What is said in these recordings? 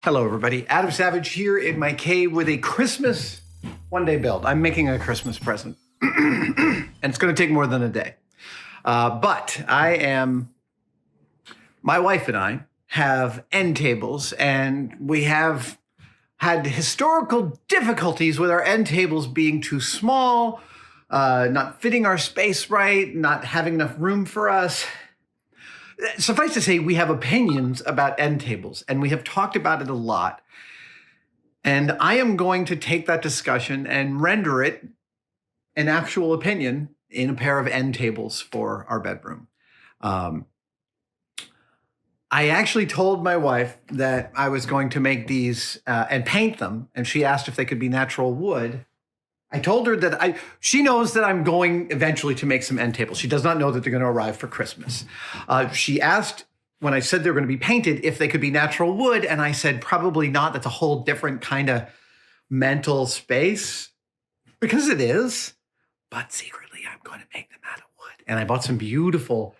Hello, everybody. Adam Savage here in my cave with a Christmas one-day build. I'm making a Christmas present, and it's going to take more than a day. But my wife and I have end tables, and we have had historical difficulties with our end tables being too small, not fitting our space right, not having enough room for us. Suffice to say, we have opinions about end tables, and we have talked about it a lot. And I am going to take that discussion and render it an actual opinion in a pair of end tables for our bedroom. I actually told my wife that I was going to make these and paint them, and she asked if they could be natural wood. I told her that she knows that I'm going eventually to make some end tables. She does not know that they're going to arrive for Christmas. She asked when I said they were going to be painted if they could be natural wood, and I said probably not. That's a whole different kind of mental space, because it is. But secretly, I'm going to make them out of wood, and I bought some beautiful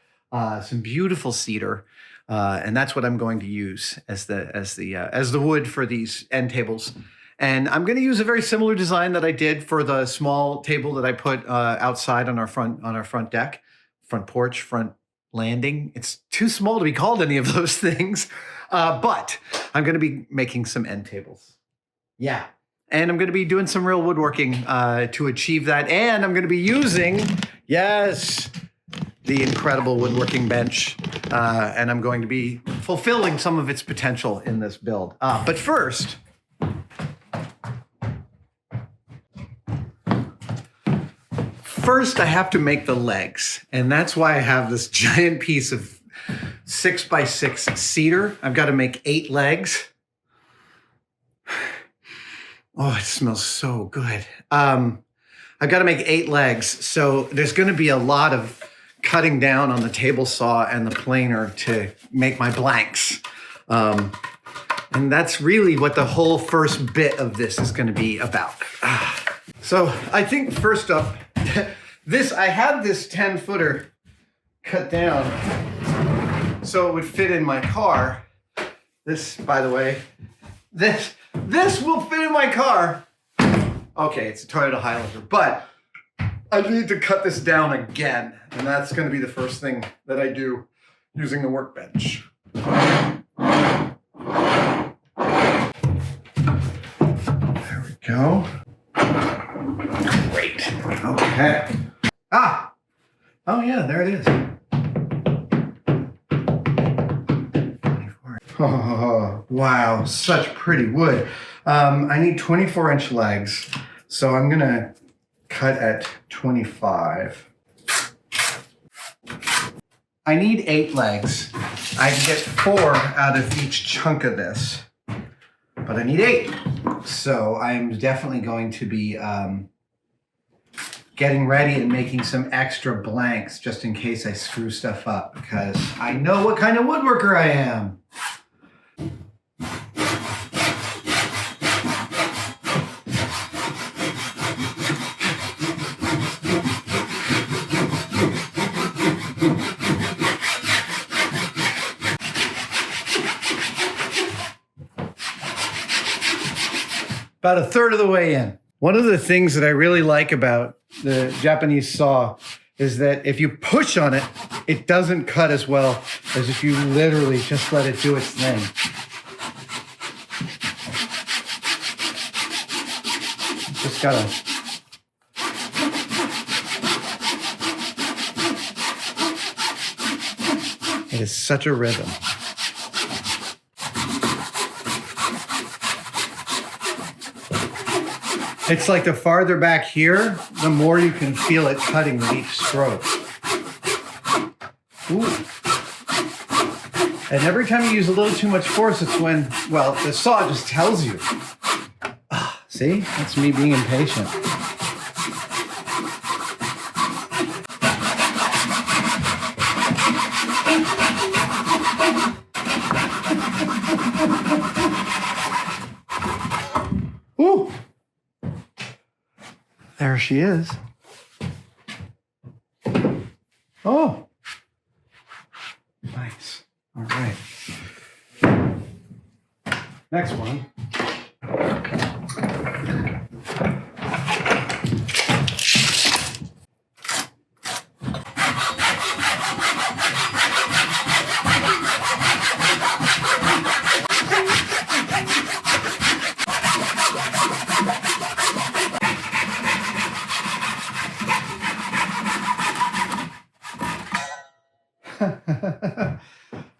cedar, and that's what I'm going to use as the wood for these end tables. And I'm going to use a very similar design that I did for the small table that I put outside on our front deck, front porch, front landing. It's too small to be called any of those things, but I'm going to be making some end tables. Yeah, and I'm going to be doing some real woodworking to achieve that. And I'm going to be using, yes, the incredible woodworking bench, and I'm going to be fulfilling some of its potential in this build. But first, I have to make the legs, and that's why I have this giant piece of 6x6 cedar. I've got to make 8 legs. Oh, it smells so good. I've got to make 8 legs, so there's going to be a lot of cutting down on the table saw and the planer to make my blanks. And that's really what the whole first bit of this is going to be about. So I think first up, I had this 10-footer cut down so it would fit in my car. This, by the way, this will fit in my car. Okay, it's a Toyota Highlander, but I need to cut this down again, and that's going to be the first thing that I do using the workbench. There we go. Great. Okay. Oh yeah, there it is. Oh, wow, such pretty wood. I need 24-inch legs, so I'm gonna cut at 25. I need 8 legs. I can get 4 out of each chunk of this, but I need 8. So I'm definitely going to be getting ready and making some extra blanks just in case I screw stuff up, because I know what kind of woodworker I am. About a third of the way in. One of the things that I really like about the Japanese saw is that if you push on it, it doesn't cut as well as if you literally just let it do its thing. Just gotta. It is such a rhythm. It's like the farther back here, the more you can feel it cutting with each stroke. Ooh. And every time you use a little too much force, it's when, well, the saw just tells you. See? That's me being impatient. Ooh. There she is. Oh. Nice. All right. Next one.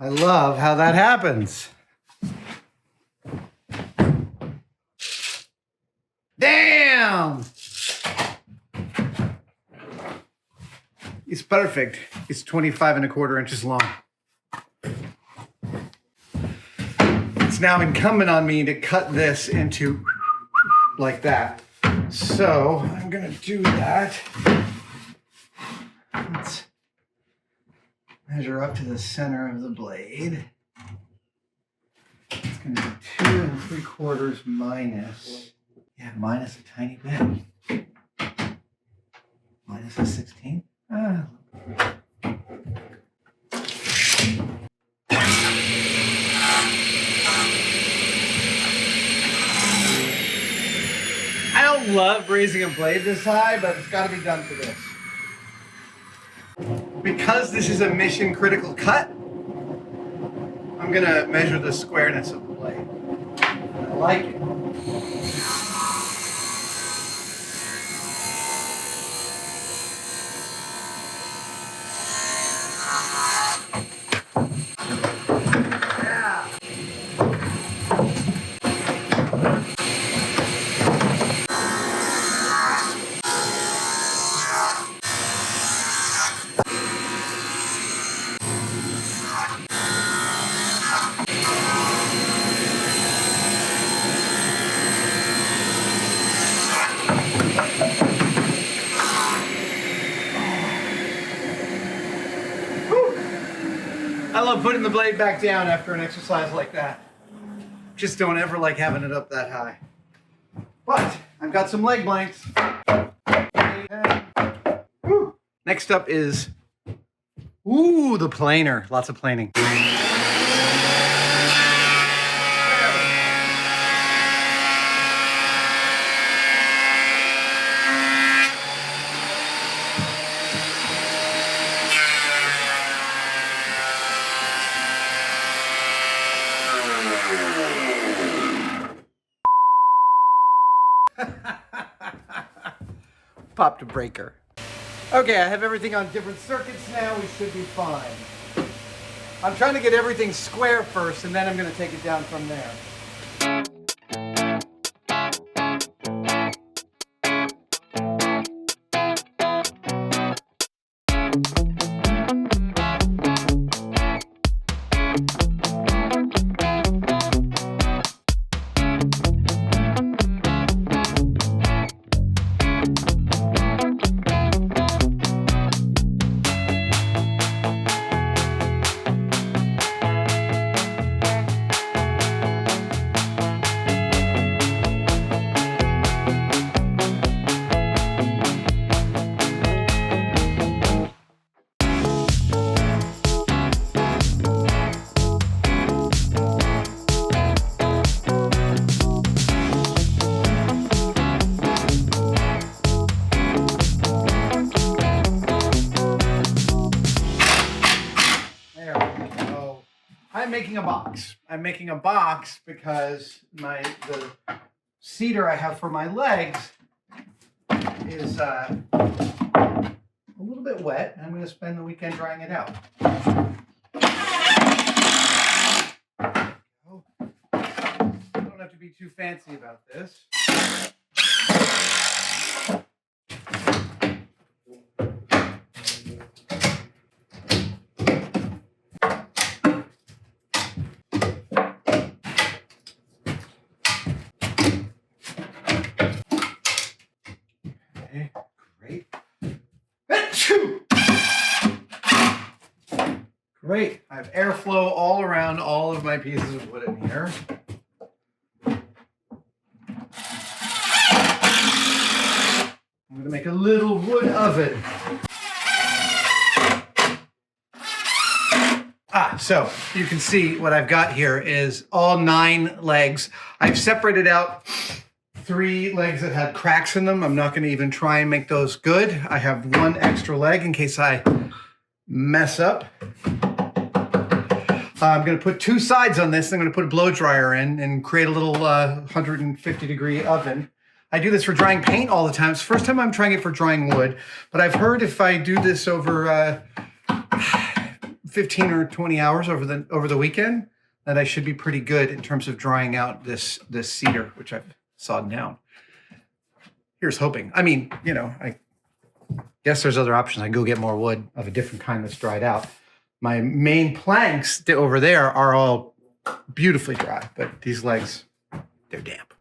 I love how that happens. Damn! It's perfect. It's 25¼ inches long. It's now incumbent on me to cut this into like that. So I'm gonna do that. Let's measure up to the center of the blade. It's going to be 2 3/4 minus. Yeah, minus a tiny bit. Minus a 16. I don't love raising a blade this high, but it's got to be done for this. Because this is a mission critical cut, I'm gonna measure the squareness of the blade. I like it. I love putting the blade back down after an exercise like that. Just don't ever like having it up that high. But I've got some leg blanks. Woo. Next up is, the planer. Lots of planing. Popped a breaker. Okay, I have everything on different circuits now. We should be fine. I'm trying to get everything square first, and then I'm going to take it down from there. I'm making a box. I'm making a box because the cedar I have for my legs is a little bit wet. I'm going to spend the weekend drying it out. You don't have to be too fancy about this. Okay, great. Great. I have airflow all around all of my pieces of wood in here. I'm going to make a little wood oven. So you can see what I've got here is all 9 legs. I've separated out 3 legs that had cracks in them. I'm not going to even try and make those good. I have 1 extra leg in case I mess up. I'm going to put 2 sides on this. I'm going to put a blow dryer in and create a little 150-degree oven. I do this for drying paint all the time. It's the first time I'm trying it for drying wood, but I've heard if I do this over 15 or 20 hours over the weekend, that I should be pretty good in terms of drying out this cedar, which I've sawed down. Here's hoping. I mean, you know, I guess there's other options. I can go get more wood of a different kind that's dried out. My main planks over there are all beautifully dry, but these legs, they're damp.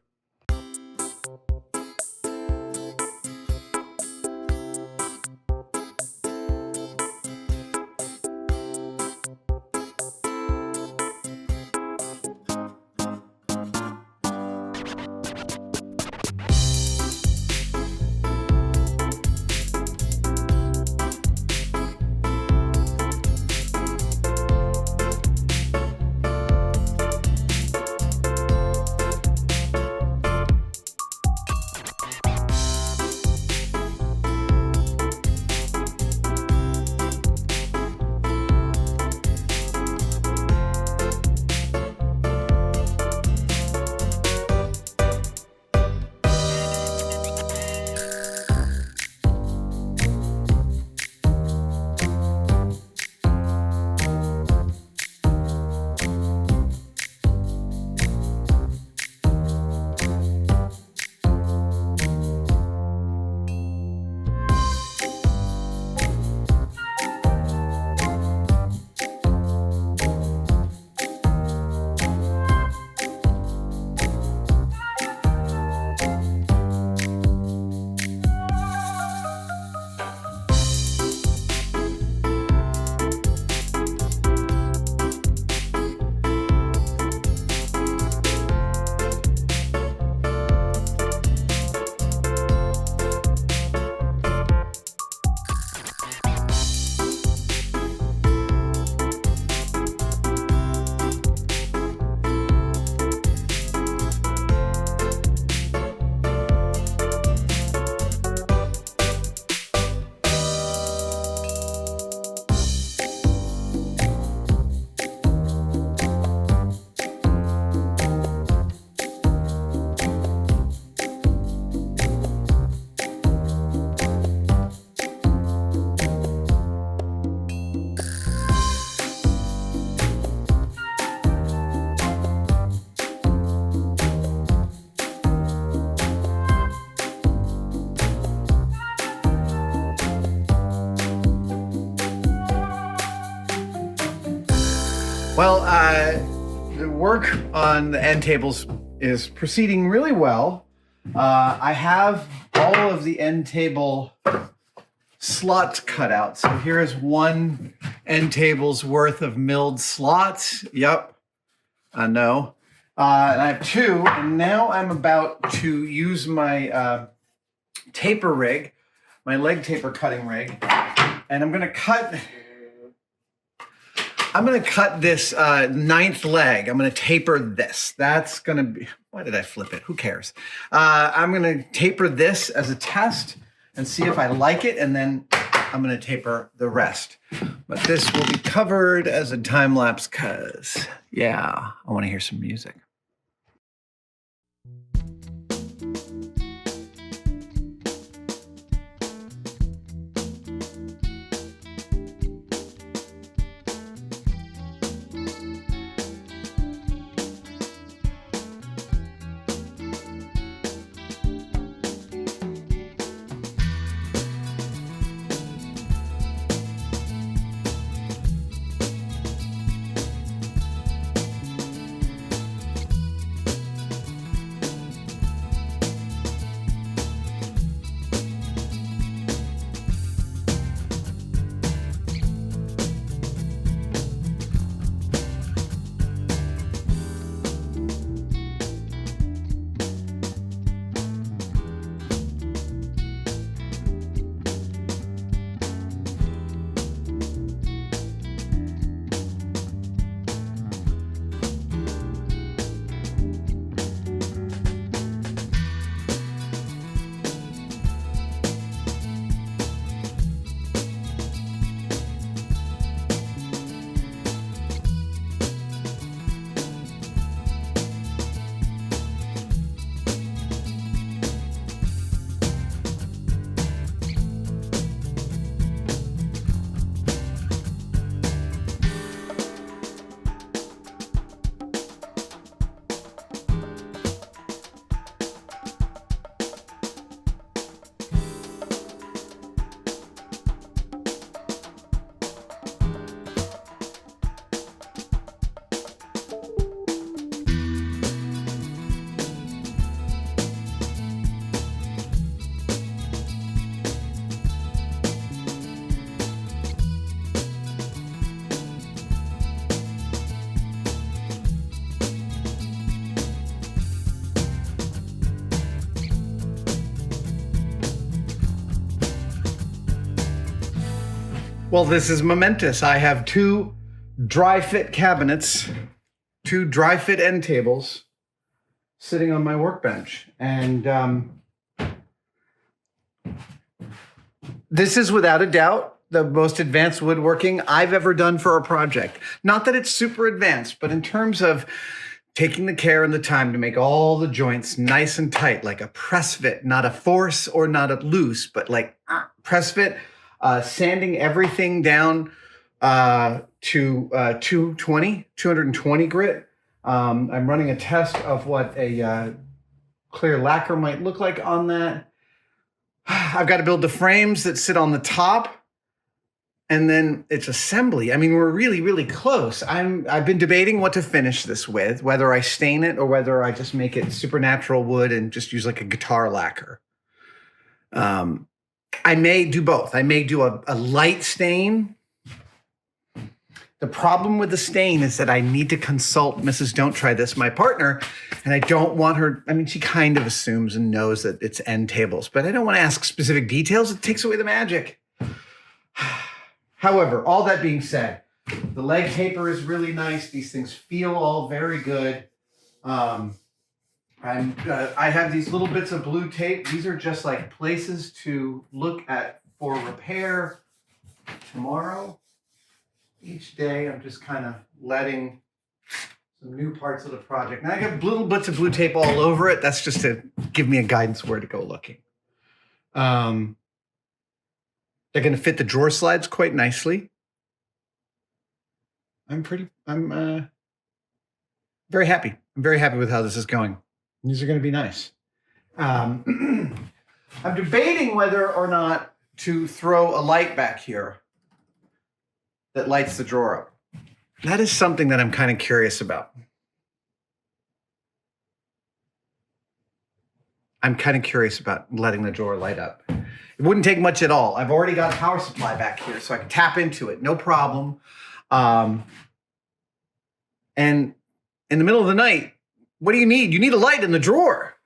Well, the work on the end tables is proceeding really well. I have all of the end table slots cut out. So here's 1 end table's worth of milled slots. Yep, I know. And I have 2, and now I'm about to use my taper rig, my leg taper cutting rig, and I'm gonna cut this 9th leg. I'm gonna taper this. That's gonna be, why did I flip it? Who cares? I'm gonna taper this as a test and see if I like it, and then I'm gonna taper the rest. But this will be covered as a time lapse because, yeah, I wanna hear some music. Well, this is momentous. I have two dry fit cabinets, two dry fit end tables sitting on my workbench. And this is without a doubt the most advanced woodworking I've ever done for a project. Not that it's super advanced, but in terms of taking the care and the time to make all the joints nice and tight, like a press fit, not a force or not a loose, but like press fit, sanding everything down to 220 grit. I'm running a test of what a clear lacquer might look like on that. I've got to build the frames that sit on the top. And then it's assembly. I mean, we're really, really close. I've been debating what to finish this with, whether I stain it or whether I just make it supernatural wood and just use like a guitar lacquer. I may do both. I may do a light stain. The problem with the stain is that I need to consult Mrs. Don't Try This, my partner, and I don't want her, I mean, she kind of assumes and knows that it's end tables, but I don't want to ask specific details. It takes away the magic. However, all that being said, the leg taper is really nice. These things feel all very good. I have these little bits of blue tape. These are just like places to look at for repair tomorrow. Each day, I'm just kind of letting some new parts of the project. Now I got little bits of blue tape all over it. That's just to give me a guidance where to go looking. They're going to fit the drawer slides quite nicely. I'm very happy. I'm very happy with how this is going. These are going to be nice. I'm debating whether or not to throw a light back here that lights the drawer up. That is something that I'm kind of curious about. I'm kind of curious about letting the drawer light up. It wouldn't take much at all. I've already got a power supply back here, so I can tap into it, no problem. And in the middle of the night, what do you need? You need a light in the drawer.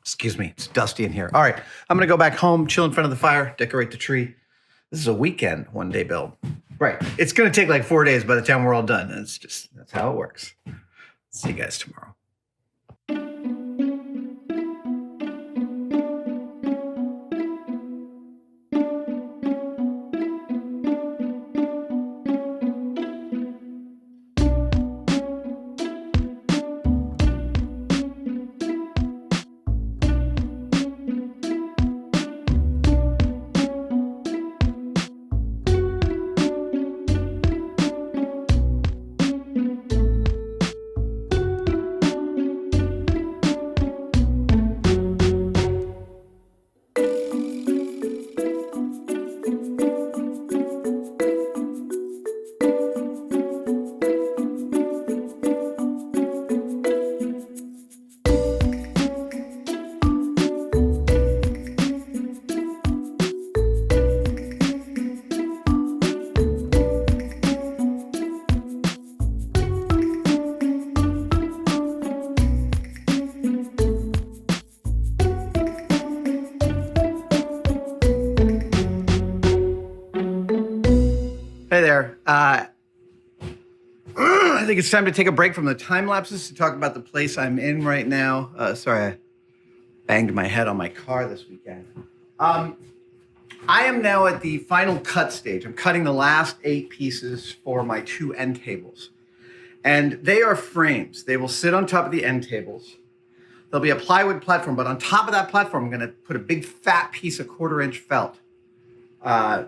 Excuse me, it's dusty in here. All right, I'm gonna go back home, chill in front of the fire, decorate the tree. This is a weekend, one-day build. Right, it's gonna take like 4 days by the time we're all done. That's how it works. See you guys tomorrow. Hey there. I think it's time to take a break from the time lapses to talk about the place I'm in right now. Sorry, I banged my head on my car this weekend. I am now at the final cut stage. I'm cutting the last 8 pieces for my 2 end tables. And they are frames. They will sit on top of the end tables. There'll be a plywood platform, but on top of that platform, I'm going to put a big fat piece of 1/4-inch felt.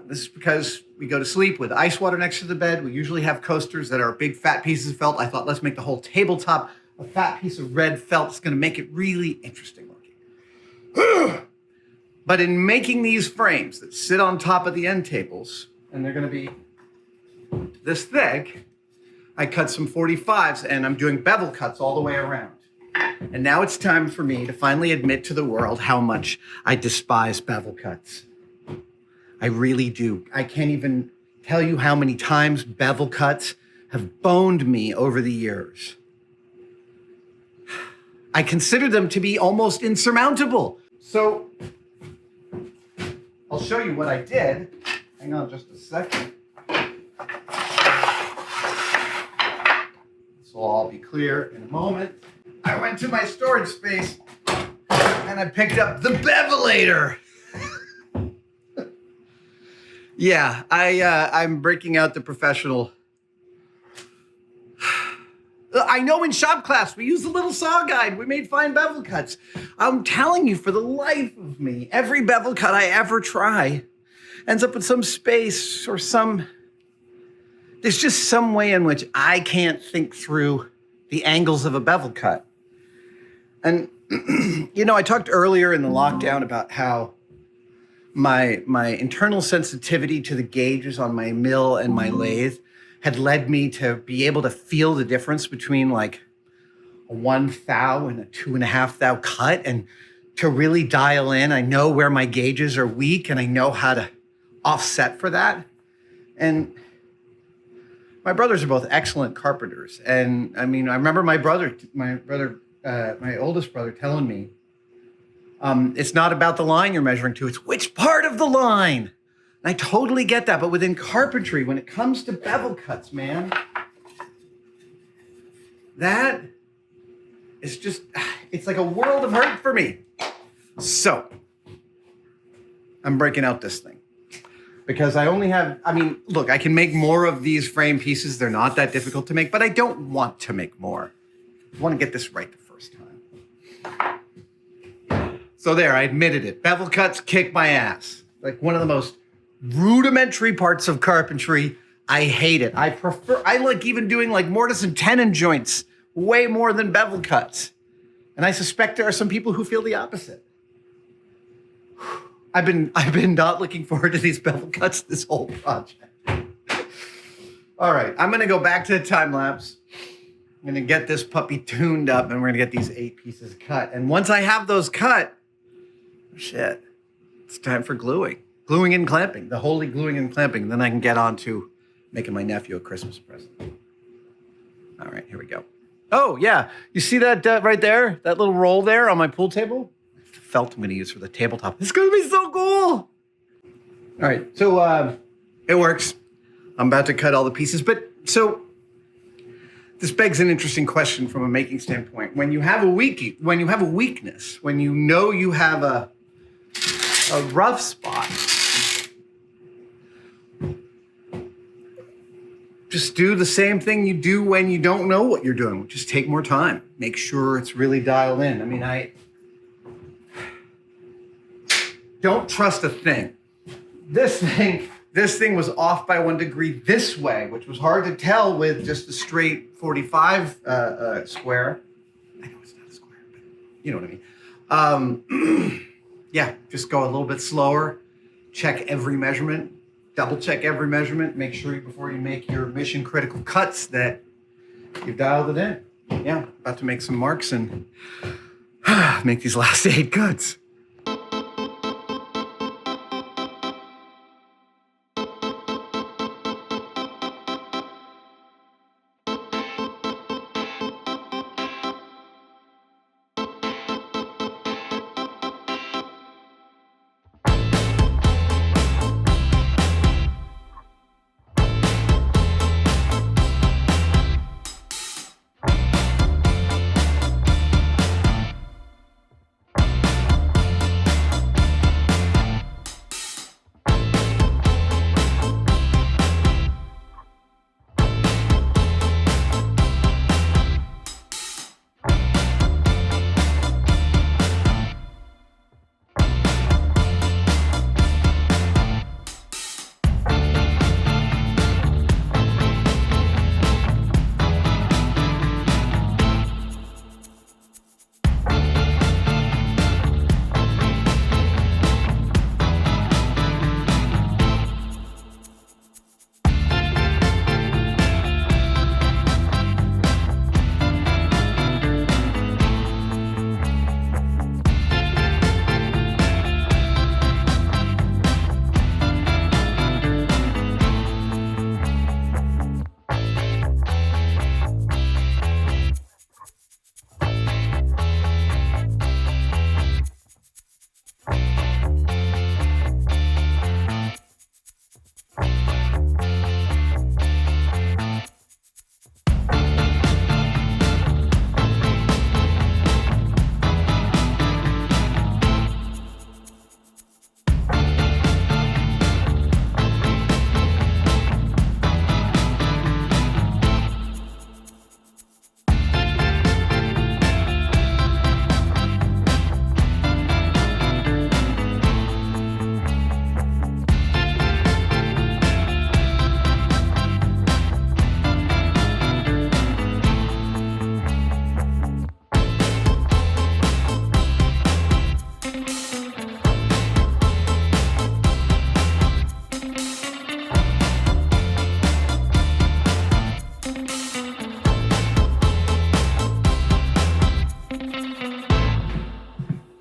This is because we go to sleep with ice water next to the bed. We usually have coasters that are big fat pieces of felt. I thought, let's make the whole tabletop a fat piece of red felt. It's going to make it really interesting looking. But in making these frames that sit on top of the end tables, and they're going to be this thick, I cut some 45s and I'm doing bevel cuts all the way around. And now it's time for me to finally admit to the world how much I despise bevel cuts. I really do. I can't even tell you how many times bevel cuts have boned me over the years. I consider them to be almost insurmountable. So I'll show you what I did. Hang on just a second. This will all be clear in a moment. I went to my storage space and I picked up the Bevelator. Yeah, I'm breaking out the professional. I know in shop class we used a little saw guide. We made fine bevel cuts. I'm telling you, for the life of me, every bevel cut I ever try ends up with some space or there's just some way in which I can't think through the angles of a bevel cut. And, I talked earlier in the lockdown about how my internal sensitivity to the gauges on my mill and my lathe had led me to be able to feel the difference between like a 1 thou and a 2.5 thou cut, and to really dial in. I know where my gauges are weak and I know how to offset for that. And my brothers are both excellent carpenters. And I mean, I remember my oldest brother telling me, it's not about the line you're measuring to, it's which part of the line. And I totally get that. But within carpentry, when it comes to bevel cuts, man, that is just, it's like a world of hurt for me. So I'm breaking out this thing because I only have, look, I can make more of these frame pieces. They're not that difficult to make, but I don't want to make more. I want to get this right the first time. So there, I admitted it. Bevel cuts kick my ass. Like one of the most rudimentary parts of carpentry. I hate it. I like even doing like mortise and tenon joints way more than bevel cuts. And I suspect there are some people who feel the opposite. I've been not looking forward to these bevel cuts this whole project. All right, I'm gonna go back to the time lapse. I'm gonna get this puppy tuned up and we're gonna get these 8 pieces cut. And once I have those cut, shit, it's time for gluing. Gluing and clamping, the holy gluing and clamping. Then I can get on to making my nephew a Christmas present. All right, here we go. Oh, yeah. You see that right there? That little roll there on my pool table? Felt I'm going to use for the tabletop. It's going to be so cool. All right, so it works. I'm about to cut all the pieces. But so this begs an interesting question from a making standpoint. When you have a weakness, when you know you have a rough spot, just do the same thing you do when you don't know what you're doing. Just take more time. Make sure it's really dialed in. I don't trust a thing. This thing was off by 1 degree this way, which was hard to tell with just a straight 45 square. I know it's not a square, but you know what I mean. Yeah, just go a little bit slower. Check every measurement. Double check every measurement. Make sure before you make your mission critical cuts that you've dialed it in. Yeah, about to make some marks and make these last 8 cuts.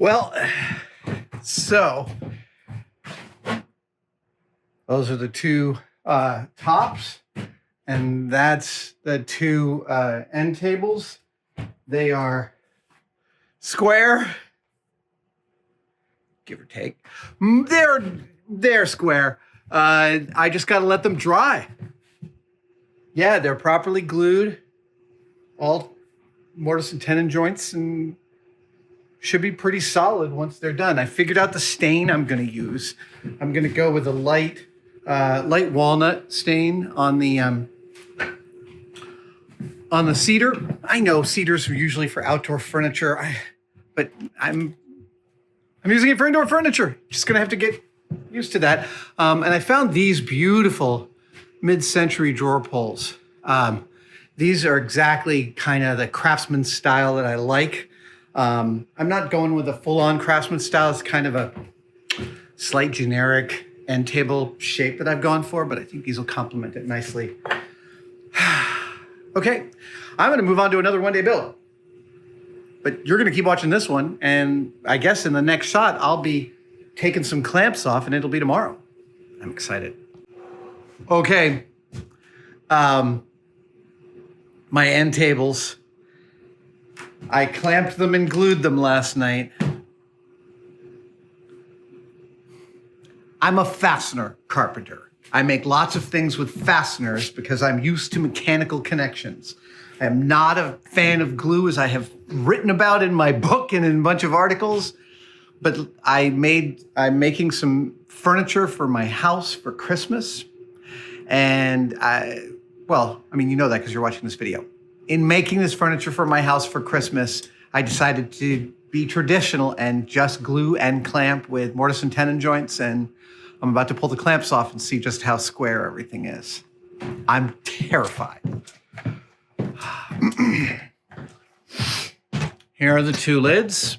Well, so those are the two tops, and that's the two end tables. They are square, give or take. They're square. I just got to let them dry. Yeah, they're properly glued, all mortise and tenon joints, and should be pretty solid once they're done. I figured out the stain I'm going to use. I'm going to go with a light walnut stain on the cedar. I know cedars are usually for outdoor furniture, but I'm using it for indoor furniture. Just going to have to get used to that. And I found these beautiful mid-century drawer pulls. These are exactly kind of the craftsman style that I like. I'm not going with a full-on craftsman style. It's kind of a slight generic end table shape that I've gone for, but I think these will complement it nicely. Okay, I'm going to move on to another one-day build. But you're going to keep watching this one, and I guess in the next shot, I'll be taking some clamps off, and it'll be tomorrow. I'm excited. Okay. My end tables. I clamped them and glued them last night. I'm a fastener carpenter. I make lots of things with fasteners because I'm used to mechanical connections. I am not a fan of glue, as I have written about in my book and in a bunch of articles. But I'm making some furniture for my house for Christmas. And you know that because you're watching this video. In making this furniture for my house for Christmas, I decided to be traditional and just glue and clamp with mortise and tenon joints. And I'm about to pull the clamps off and see just how square everything is. I'm terrified. Here are the two lids.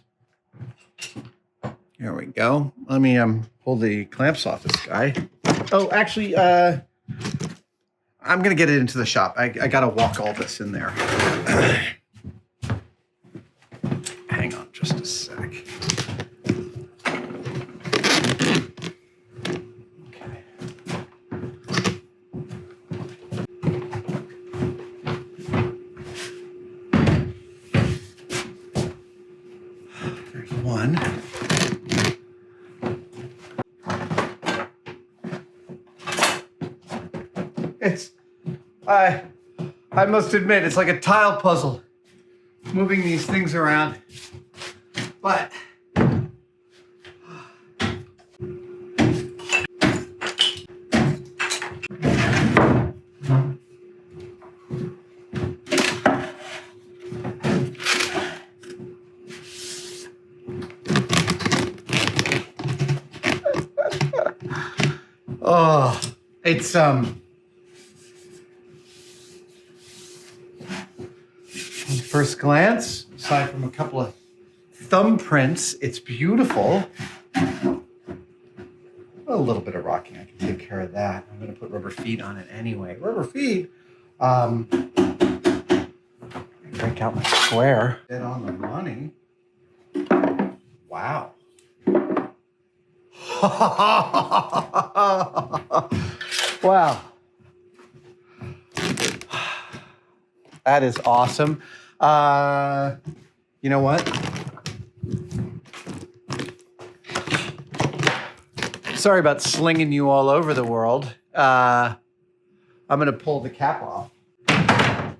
Here we go. Let me pull the clamps off this guy. Oh, actually, I'm going to get it into the shop. I got to walk all this in there. Hang on just a sec. Okay. There's one. I must admit, it's like a tile puzzle, moving these things around. But oh, it's first glance, aside from a couple of thumbprints, it's beautiful. A little bit of rocking, I can take care of that. I'm going to put rubber feet on it anyway. Rubber feet. Break out my square. Get on the money. Wow. Wow. That is awesome. You know what? Sorry about slinging you all over the world. I'm going to pull the cap off. My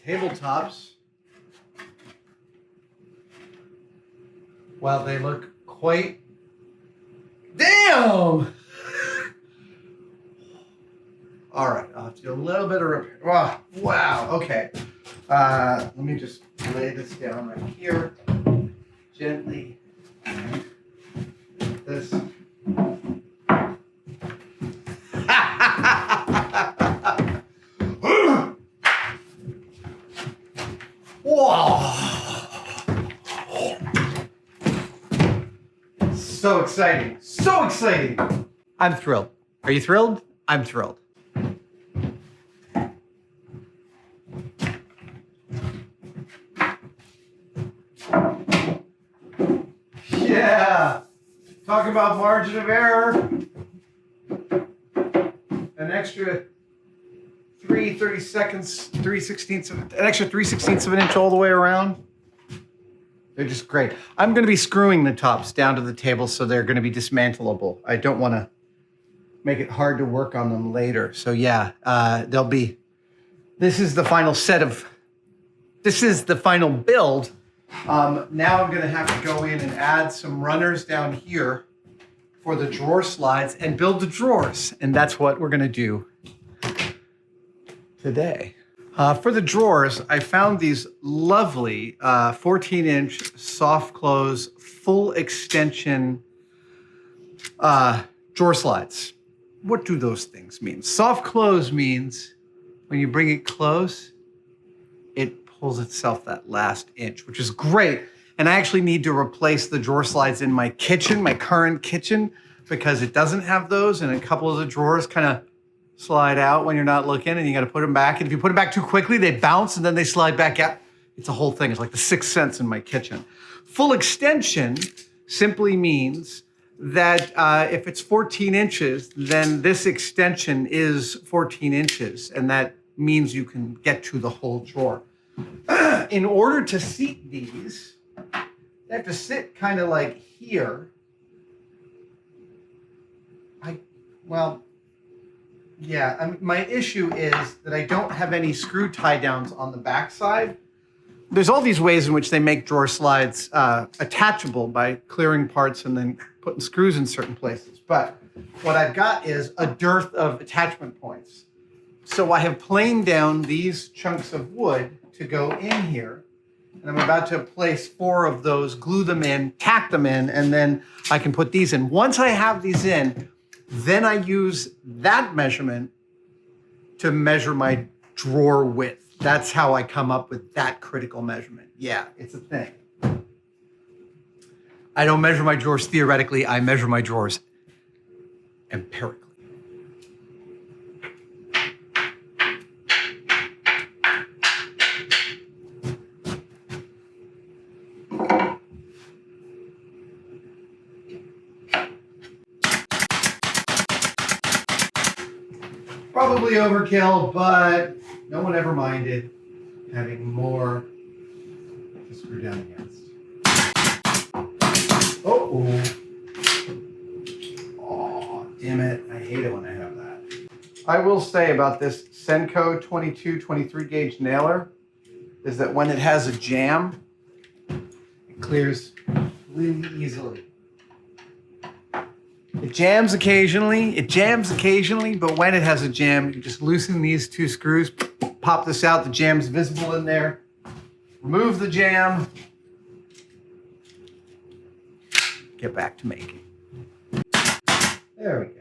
tabletops, well, they look quite... Damn! All right, I'll have to do a little bit of repair. Oh, wow, okay. Let me just lay this down right here, gently. This. Whoa! So exciting, so exciting. I'm thrilled. Are you thrilled? I'm thrilled. Talk about margin of error. An extra 3/16ths of an inch all the way around. They're just great. I'm going to be screwing the tops down to the table so they're going to be dismantleable. I don't want to make it hard to work on them later. So yeah, this is the final build. Now I'm going to have to go in and add some runners down here for the drawer slides and build the drawers. And that's what we're going to do today. For the drawers, I found these lovely 14-inch soft close, full extension drawer slides. What do those things mean? Soft close means when you bring it close, it pulls itself that last inch, which is great. And I actually need to replace the drawer slides in my kitchen, my current kitchen, because it doesn't have those, and a couple of the drawers kind of slide out when you're not looking, and you got to put them back. And if you put them back too quickly, they bounce and then they slide back out. It's a whole thing. It's like the sixth sense in my kitchen. Full extension simply means that if it's 14 inches, then this extension is 14 inches, and that means you can get to the whole drawer. In order to seat these, they have to sit kind of like here. My issue is that I don't have any screw tie downs on the backside. There's all these ways in which they make drawer slides attachable by clearing parts and then putting screws in certain places. But what I've got is a dearth of attachment points. So I have planed down these chunks of wood to go in here. And I'm about to place 4 of those, glue them in, tack them in, and then I can put these in. Once I have these in, then I use that measurement to measure my drawer width. That's how I come up with that critical measurement. Yeah, it's a thing. I don't measure my drawers theoretically. I measure my drawers empirically. Probably overkill, but no one ever minded having more to screw down against. Oh, damn it. I hate it when I have that. I will say about this Senko 22-23 gauge nailer is that when it has a jam, it clears really easily. It jams occasionally, but when it has a jam, you just loosen these 2 screws, pop this out, the jam's visible in there, remove the jam, get back to making. There we go.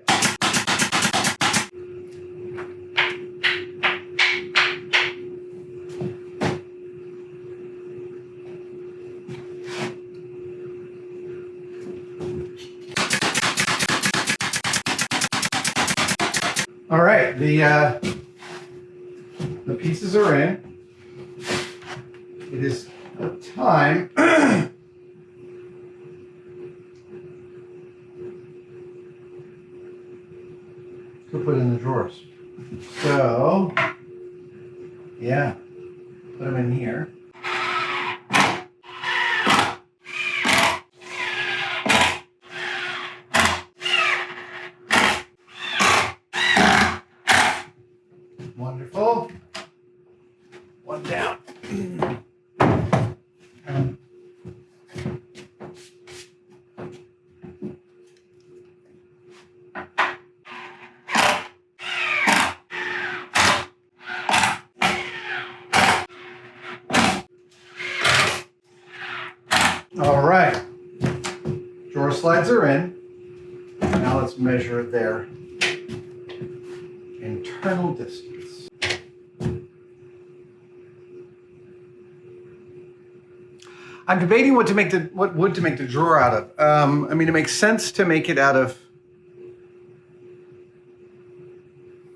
All right, the pieces are in. It is time to put in the drawers. So, yeah, put them in here. Wonderful. One down. All right. Drawer slides are in. Now let's measure their internal distance. I'm debating what wood to make the drawer out of. I mean, it makes sense to make it out of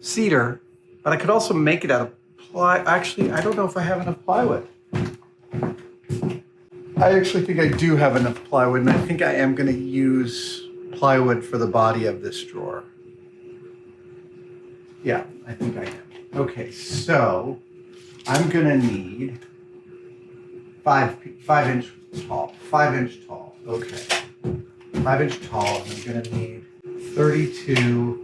cedar, but I could also make it out of ply. Actually, I don't know if I have enough plywood. I actually think I do have enough plywood, and I think I am going to use plywood for the body of this drawer. Yeah, I think I am. Okay, so I'm gonna need 5 inch tall. 5 inch tall. Okay. 5 inch tall. I'm gonna need 32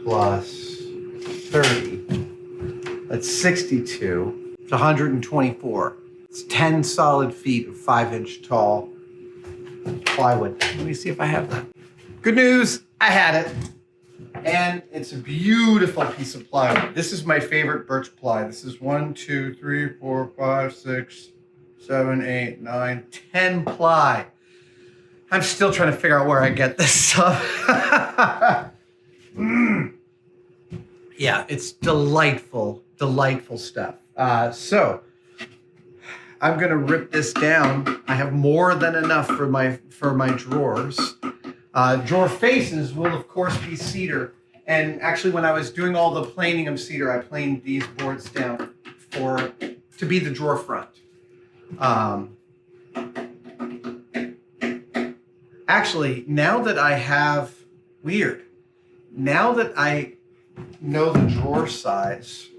plus 30. That's 62. It's 124. It's 10 solid feet of 5 inch tall plywood. Let me see if I have that. Good news, I had it. And it's a beautiful piece of plywood. This is my favorite birch ply. This is 1, 2, 3, 4, 5, 6, 7, 8, 9, 10 ply. I'm still trying to figure out where I get this stuff. Yeah, it's delightful, delightful stuff. So I'm gonna rip this down. I have more than enough for my drawers. Drawer faces will of course be cedar. And actually when I was doing all the planing of cedar, I planed these boards down to be the drawer front. Actually, now that I have, now that I know the drawer size,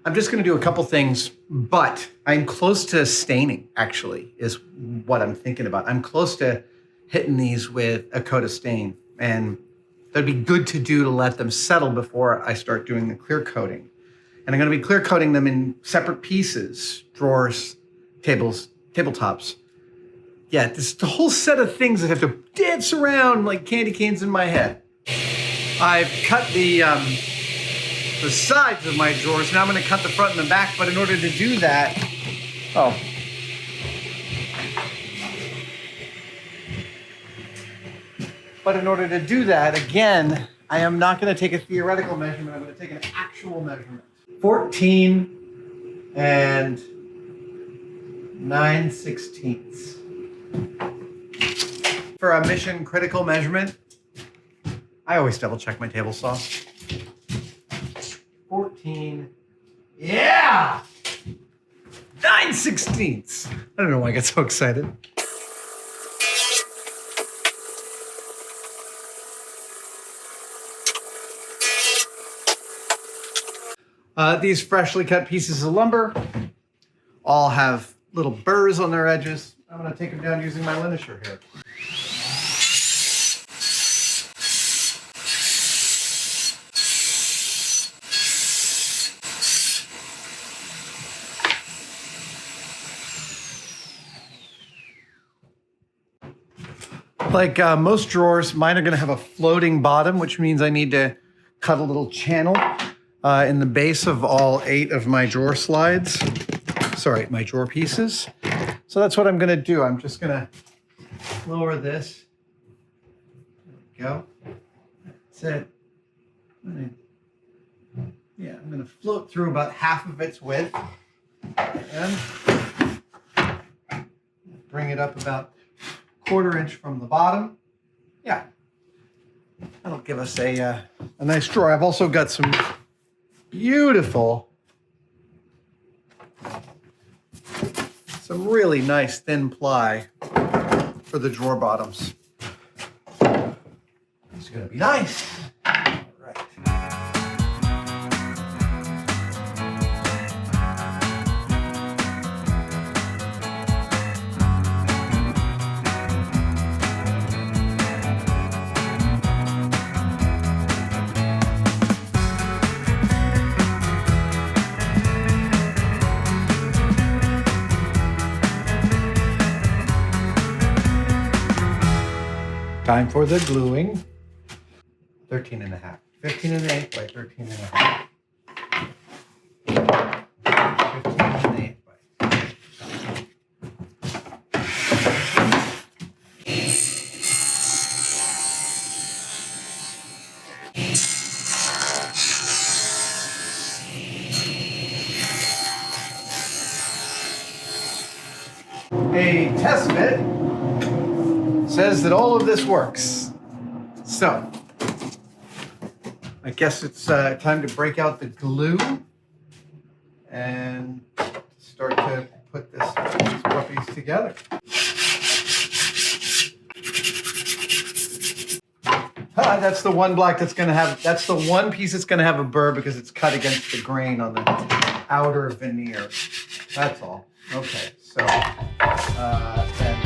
I'm just going to do a couple things, but I'm close to staining, actually, is what I'm thinking about. I'm close to hitting these with a coat of stain, and that'd be good to do to let them settle before I start doing the clear coating. And I'm going to be clear coating them in separate pieces, drawers, tables, tabletops. Yeah, this is the whole set of things that have to dance around like candy canes in my head. I've cut the sides of my drawers. Now I'm going to cut the front and the back, but in order to do that, again, I am not going to take a theoretical measurement. I'm going to take an actual measurement. 14 and 9/16. For a mission critical measurement, I always double check my table saw. 14. Yeah! 9/16. I don't know why I get so excited. These freshly cut pieces of lumber all have little burrs on their edges. I'm going to take them down using my linisher here. Like most drawers, mine are going to have a floating bottom, which means I need to cut a little channel in the base of all 8 of my drawer slides. Sorry, my drawer pieces. So that's what I'm going to do. I'm just going to lower this. There we go. That's it. Yeah, I'm going to float through about half of its width and bring it up about 1/4 inch from the bottom. Yeah, that'll give us a nice drawer. I've also got some beautiful, some really nice thin ply for the drawer bottoms. It's going to be nice. All right. Time for the gluing. 13 and a half. 15 and 1/8 by 13 and a half. 15 and 1/8 by. A test fit says that all of this works. So, I guess it's time to break out the glue and start to put these puppies together. That's the one block that's that's the one piece that's gonna have a burr because it's cut against the grain on the outer veneer. That's all. Okay, so then.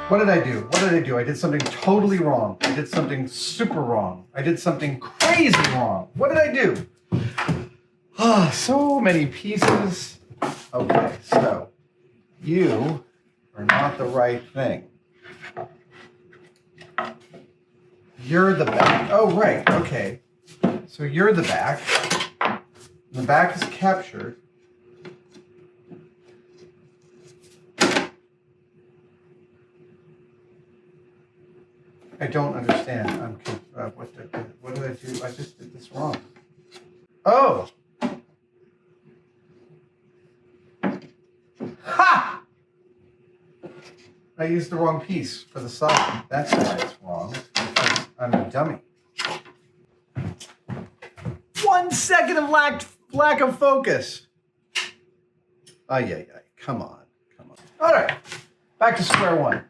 What did I do? What did I do? I did something totally wrong. I did something super wrong. I did something crazy wrong. What did I do? Ah, so many pieces. Okay, so you are not the right thing. You're the back. Oh, right. Okay. So you're the back. The back is captured. I don't understand. What did I do? I just did this wrong. Oh! Ha! I used the wrong piece for the side. That's why it's wrong. Because I'm a dummy. 1 second of lack of focus. Ay. Come on. All right. Back to square one.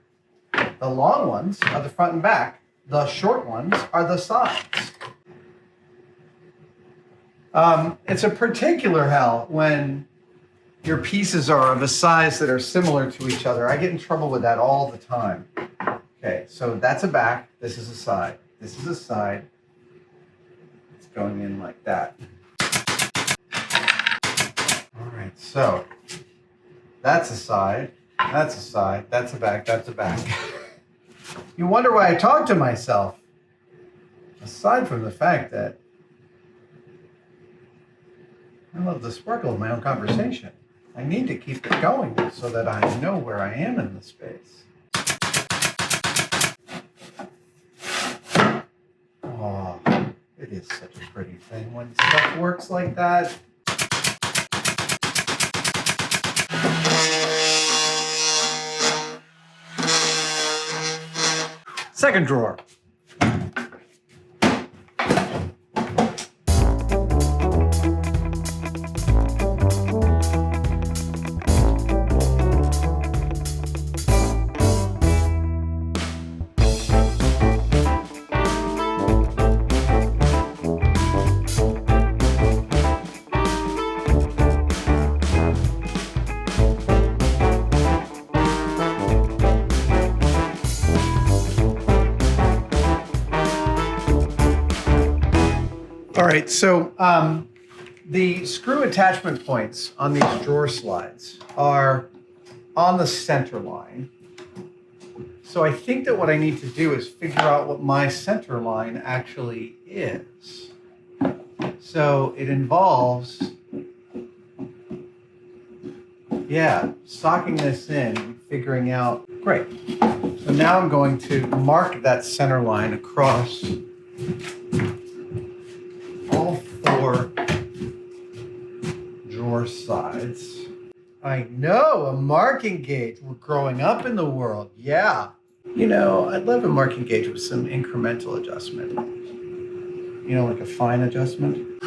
The long ones are the front and back. The short ones are the sides. It's a particular hell when your pieces are of a size that are similar to each other. I get in trouble with that all the time. Okay, so that's a back. This is a side. This is a side. It's going in like that. All right, so that's a side. That's a side. That's a back. That's a back. You wonder why I talk to myself. Aside from the fact that I love the sparkle of my own conversation, I need to keep it going so that I know where I am in the space. Oh, it is such a pretty thing when stuff works like that. Second drawer. All right, so the screw attachment points on these drawer slides are on the center line. So I think that what I need to do is figure out what my center line actually is. So it involves, socking this in, figuring out, great. So now I'm going to mark that center line across all 4 drawer sides. I know, a marking gauge. We're growing up in the world. Yeah. You know, I'd love a marking gauge with some incremental adjustment. You know, like a fine adjustment.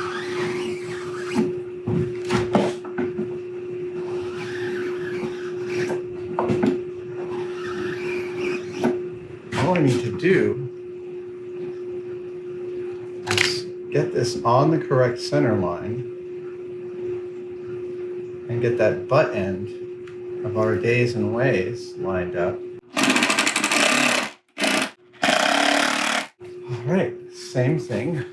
All I need to do is get this on the correct center line and get that butt end of our days and ways lined up. All right, same thing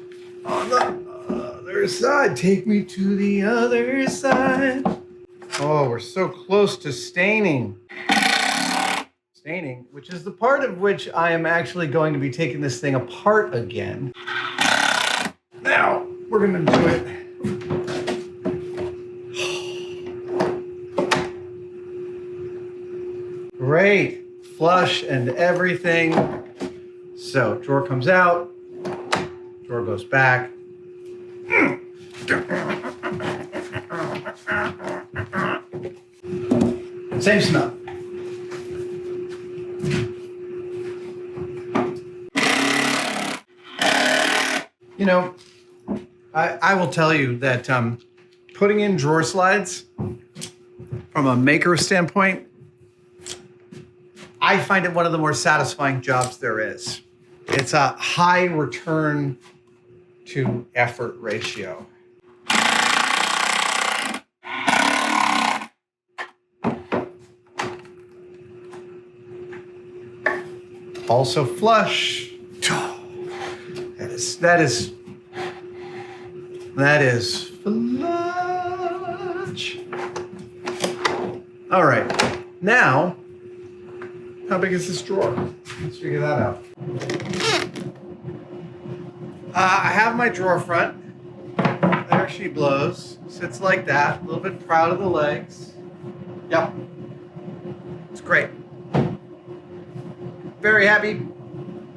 on the other side. Take me to the other side. Oh, we're so close to staining. Staining, which is the part of which I am actually going to be taking this thing apart again. Now, we're gonna do it. Great, flush and everything. So, drawer comes out. Drawer goes back. Same smell. You know, I will tell you that putting in drawer slides from a maker standpoint, I find it one of the more satisfying jobs there is. It's a high return to effort ratio. Also flush. That is flush. All right, now, how big is this drawer? Let's figure that out. I have my drawer front. There she blows. Sits like that. A little bit proud of the legs. Yep. It's great. Very happy.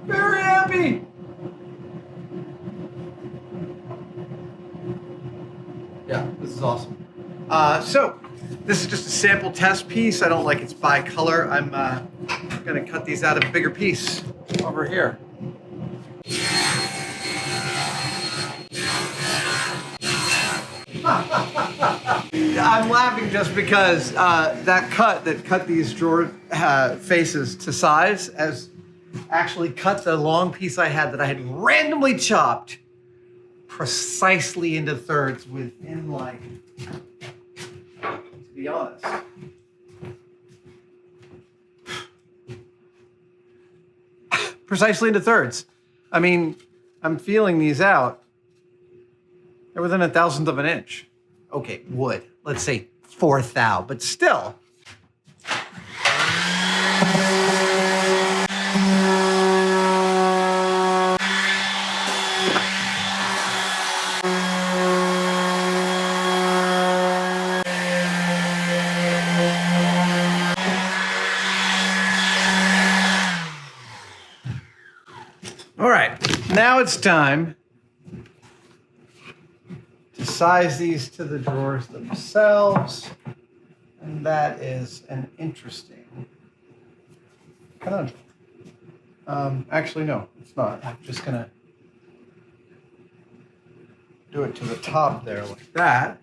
Very happy. Yeah, this is awesome. So, this is just a sample test piece. I don't like its bi-color. I'm gonna cut these out of a bigger piece over here. I'm laughing just because that cut these drawer faces to size actually cut the long piece I had that I had randomly chopped precisely into thirds within, like, to be honest, precisely into thirds. I mean, I'm feeling these out. They're within 1/1000th of an inch. Okay, wood. Let's say 4 thou, but still. All right, now it's time to size these to the drawers themselves, and that is an interesting conundrum. Actually, no, it's not. I'm just gonna do it to the top there like that.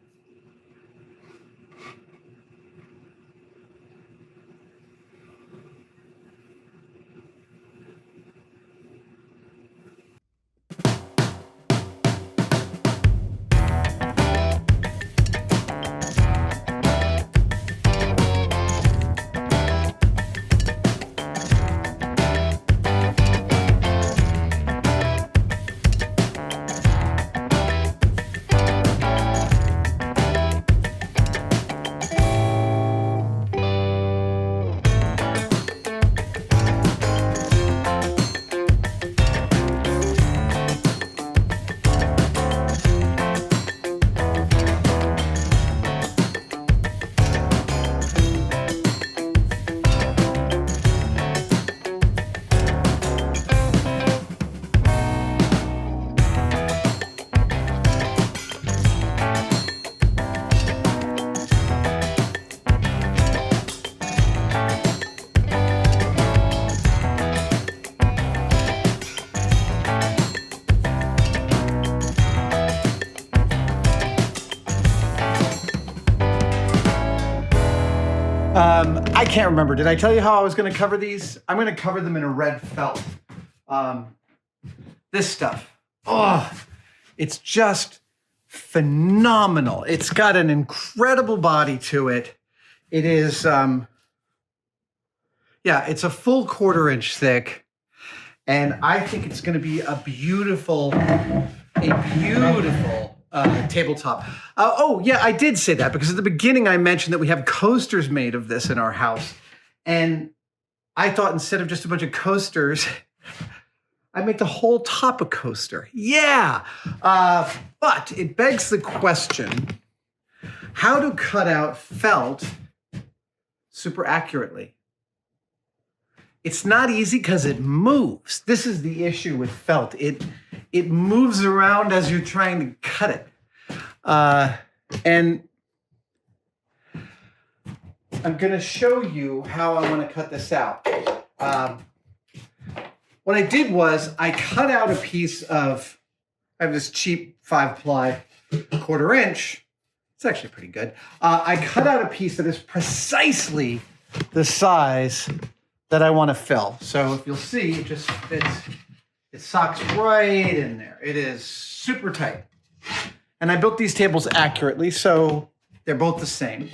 I can't remember. Did I tell you how I was going to cover these? I'm going to cover them in a red felt. This stuff. Oh, it's just phenomenal. It's got an incredible body to it. It is, it's a full 1/4 inch thick. And I think it's going to be a beautiful tabletop. I did say that because at the beginning I mentioned that we have coasters made of this in our house. And I thought instead of just a bunch of coasters, I'd make the whole top a coaster. Yeah. But it begs the question, how to cut out felt super accurately? It's not easy because it moves. This is the issue with felt. It moves around as you're trying to cut it. And I'm going to show you how I want to cut this out. What I did was I cut out a piece of, I have this cheap 5-ply 1/4 inch. It's actually pretty good. I cut out a piece that is precisely the size that I want to fill. So if you'll see, it just fits, it socks right in there. It is super tight. And I built these tables accurately, so they're both the same.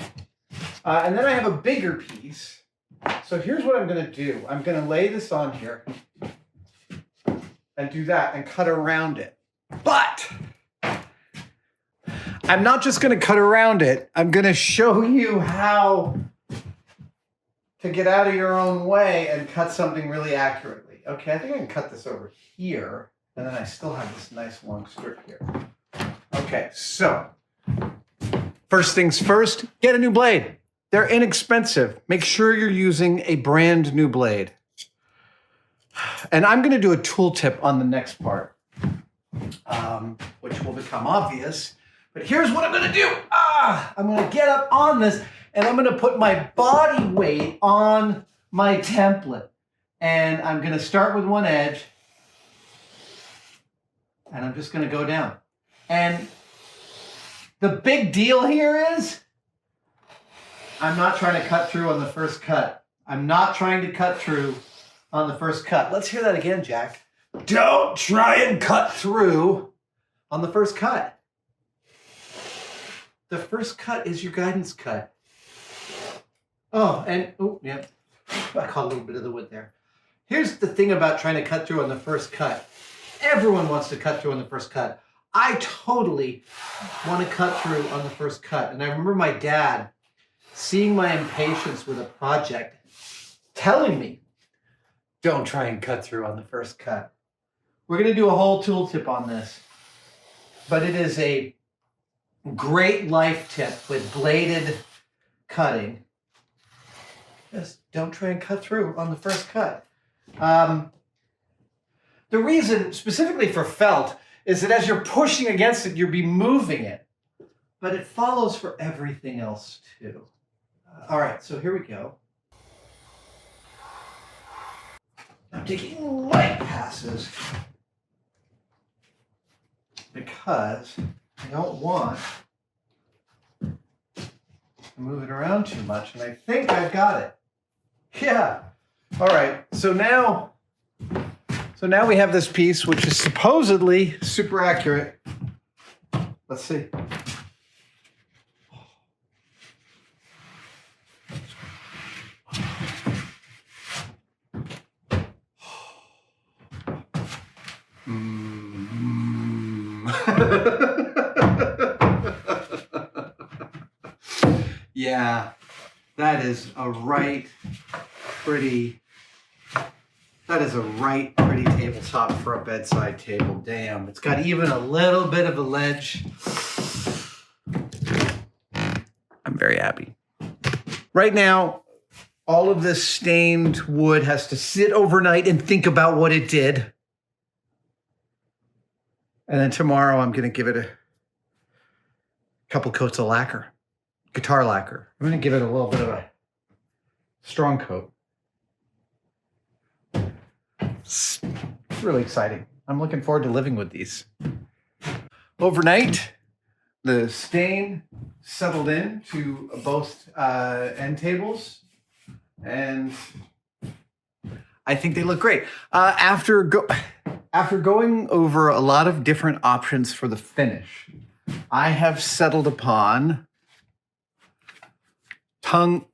And then I have a bigger piece. So here's what I'm going to do. I'm going to lay this on here and do that and cut around it. But I'm not just going to cut around it. I'm going to show you how to get out of your own way and cut something really accurately. Okay, I think I can cut this over here, and then I still have this nice long strip here. Okay, so first things first, get a new blade. They're inexpensive. Make sure you're using a brand new blade. And I'm going to do a tool tip on the next part, which will become obvious. But here's what I'm going to do. I'm going to get up on this, and I'm going to put my body weight on my template. And I'm going to start with one edge, and I'm just going to go down. And the big deal here is I'm not trying to cut through on the first cut. I'm not trying to cut through on the first cut. Let's hear that again, Jack. Don't try and cut through on the first cut. The first cut is your guidance cut. Oh, and, oh, yeah, I caught a little bit of the wood there. Here's the thing about trying to cut through on the first cut. Everyone wants to cut through on the first cut. I totally want to cut through on the first cut. And I remember my dad seeing my impatience with a project, telling me, don't try and cut through on the first cut. We're going to do a whole tool tip on this, but it is a great life tip with bladed cutting. Just don't try and cut through on the first cut. The reason, specifically for felt, is that as you're pushing against it, you'll be moving it. But it follows for everything else too. All right, so here we go. I'm taking light passes because I don't want to move it around too much, and I think I've got it. Yeah. All right. So now we have this piece, which is supposedly super accurate. Let's see. Yeah, that is a right pretty tabletop for a bedside table. Damn, it's got even a little bit of a ledge. I'm very happy. Right now, all of this stained wood has to sit overnight and think about what it did. And then tomorrow I'm going to give it a couple coats of lacquer, guitar lacquer. I'm going to give it a little bit of a strong coat. It's really exciting. I'm looking forward to living with these. Overnight, the stain settled in to both end tables, and I think they look great. After going over a lot of different options for the finish, I have settled upon tung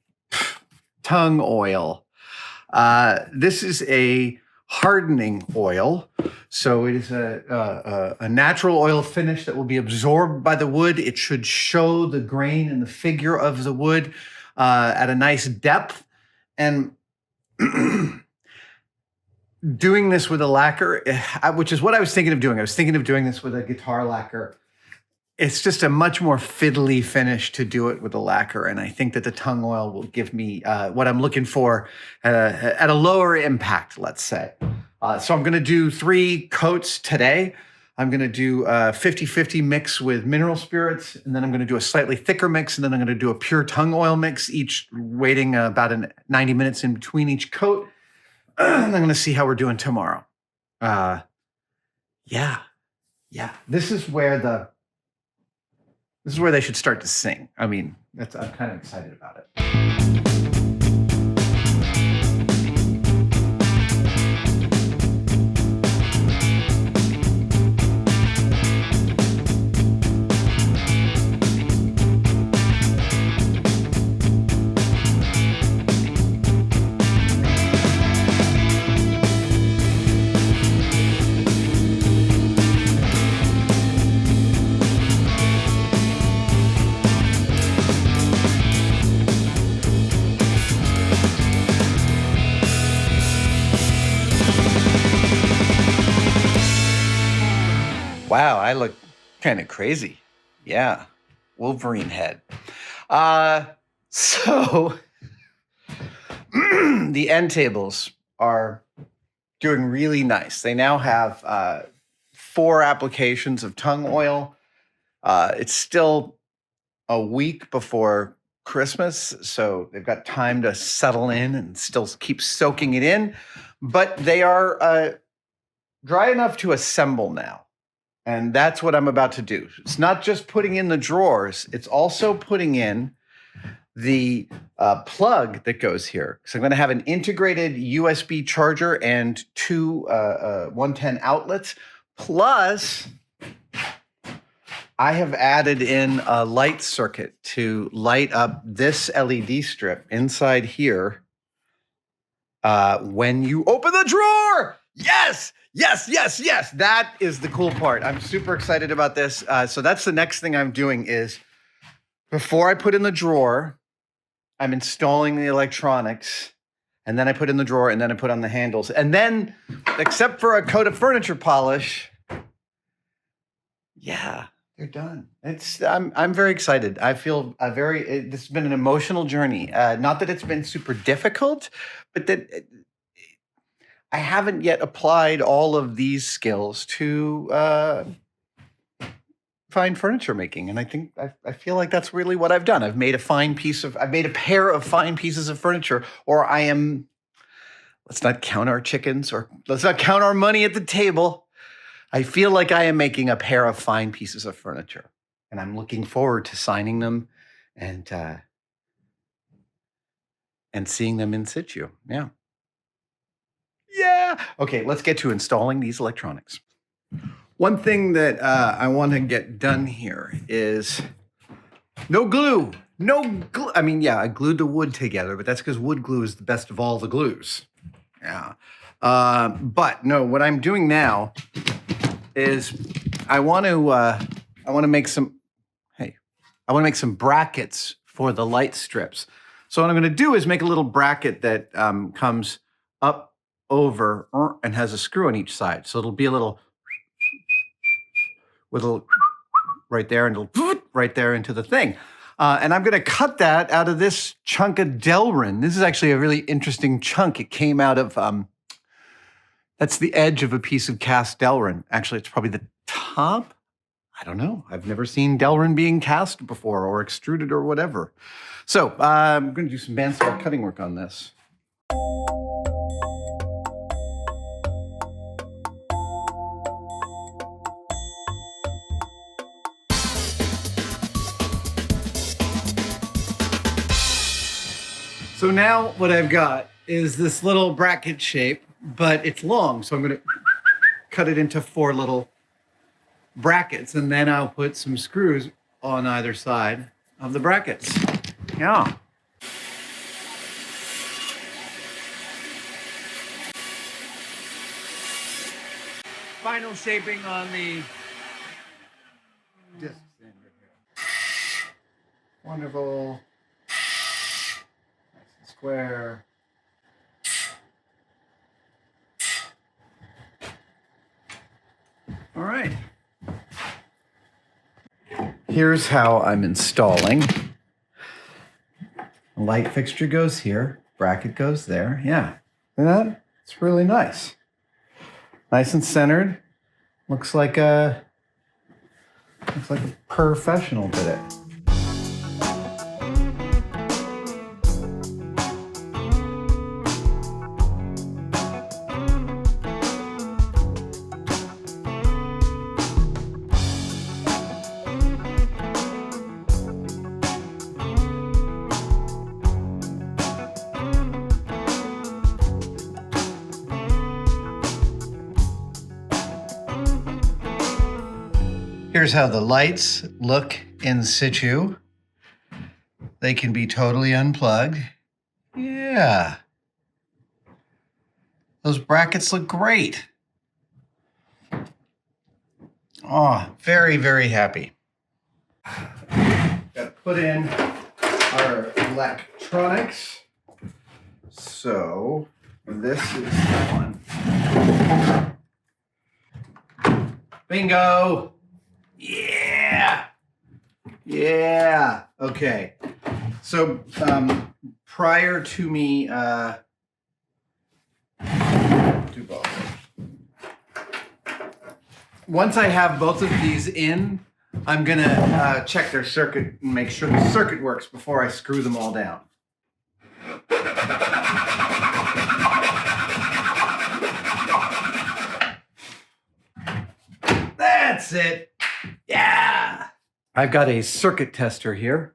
oil. This is a hardening oil. So it is a natural oil finish that will be absorbed by the wood. It should show the grain and the figure of the wood at a nice depth. And doing this with a lacquer, which is what I was thinking of doing. I was thinking of doing this with a guitar lacquer. it's just a much more fiddly finish to do it with the lacquer. And I think that the tung oil will give me what I'm looking for at a lower impact, let's say. So I'm going to do 3 coats today. I'm going to do a 50-50 mix with mineral spirits, and then I'm going to do a slightly thicker mix, and then I'm going to do a pure tung oil mix, each waiting about 90 minutes in between each coat. And I'm going to see how we're doing tomorrow. Yeah. This is where they should start to sing. I mean, I'm kind of excited about it. Wow, I look kind of crazy. Yeah, Wolverine head. So the end tables are doing really nice. They now have 4 applications of tung oil. It's still a week before Christmas, so they've got time to settle in and still keep soaking it in. But they are dry enough to assemble now. And that's what I'm about to do. It's not just putting in the drawers. It's also putting in the plug that goes here. So I'm going to have an integrated USB charger and 2 110 outlets. Plus, I have added in a light circuit to light up this LED strip inside here when you open the drawer. Yes! That is the cool part. I'm super excited about this. So that's the next thing I'm doing is before I put in the drawer, I'm installing the electronics, and then I put in the drawer, and then I put on the handles. And then, except for a coat of furniture polish, yeah, they're done. I'm very excited. I feel this has been an emotional journey. Not that it's been super difficult, but that I haven't yet applied all of these skills to fine furniture making. And I think I feel like that's really what I've done. I've made a pair of fine pieces of furniture, or let's not count our chickens, or let's not count our money at the table. I feel like I am making a pair of fine pieces of furniture, and I'm looking forward to signing them and seeing them in situ. Yeah. Okay, let's get to installing these electronics. One thing that I want to get done here is no glue. I mean, yeah, I glued the wood together, but that's because wood glue is the best of all the glues. Yeah. But no, what I'm doing now is I want to make some brackets for the light strips. So what I'm going to do is make a little bracket that comes up over and has a screw on each side. So it'll be a little right there, and it'll right there into the thing. And I'm going to cut that out of this chunk of Delrin. This is actually a really interesting chunk. It came out of, that's the edge of a piece of cast Delrin. Actually, it's probably the top. I don't know. I've never seen Delrin being cast before or extruded or whatever. So I'm going to do some bandsaw cutting work on this. So now what I've got is this little bracket shape, but it's long. So I'm going to cut it into 4 little brackets, and then I'll put some screws on either side of the brackets. Yeah. Final shaping on the disc stand right here. Wonderful. Square. All right. Here's how I'm installing. The light fixture goes here, bracket goes there. Yeah, see that? It's really nice. Nice and centered. Looks like a professional did it. Here's how the lights look in situ. They can be totally unplugged. Yeah. Those brackets look great. Oh, very, very happy. Got to put in our electronics. So this is the one. Bingo. Yeah. Yeah. Okay. So prior to me do both. Once I have both of these in, I'm gonna check their circuit and make sure the circuit works before I screw them all down. That's it. Yeah. I've got a circuit tester here.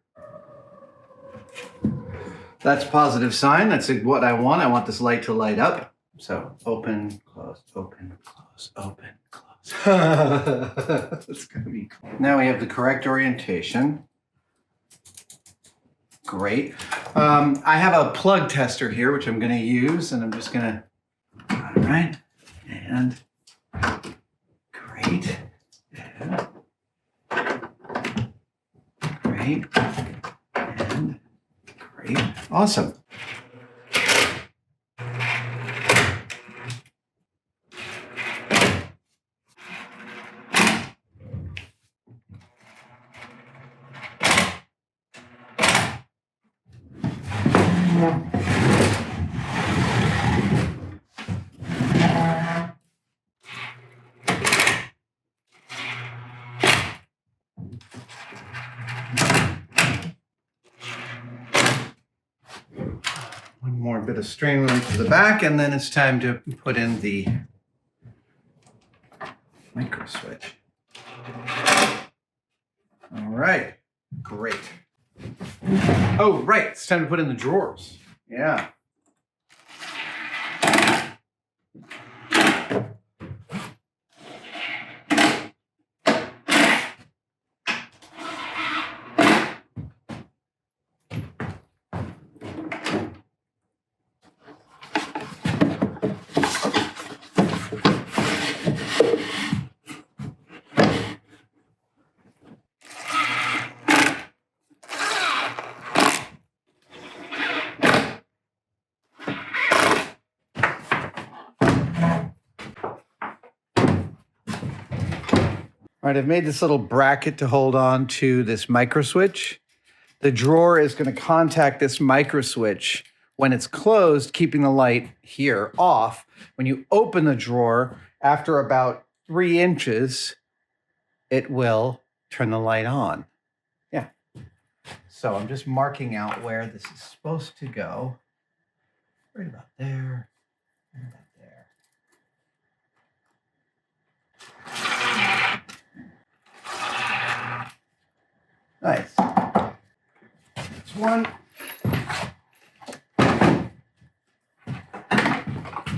That's a positive sign. That's what I want. I want this light to light up. So open, close, open, close, open, close. That's gonna be cool. Now we have the correct orientation. Great. I have a plug tester here, which I'm gonna use, and I'm just gonna, all right, and great. And great. And great. Awesome. One more bit of strain relief to the back, and then it's time to put in the micro switch. All right, great. Oh, right, it's time to put in the drawers. Yeah. All right, I've made this little bracket to hold on to this micro switch. The drawer is going to contact this micro switch when it's closed, keeping the light here off. When you open the drawer, after about 3 inches, it will turn the light on. Yeah. So I'm just marking out where this is supposed to go. Right about there. Right about there. Nice. That's one.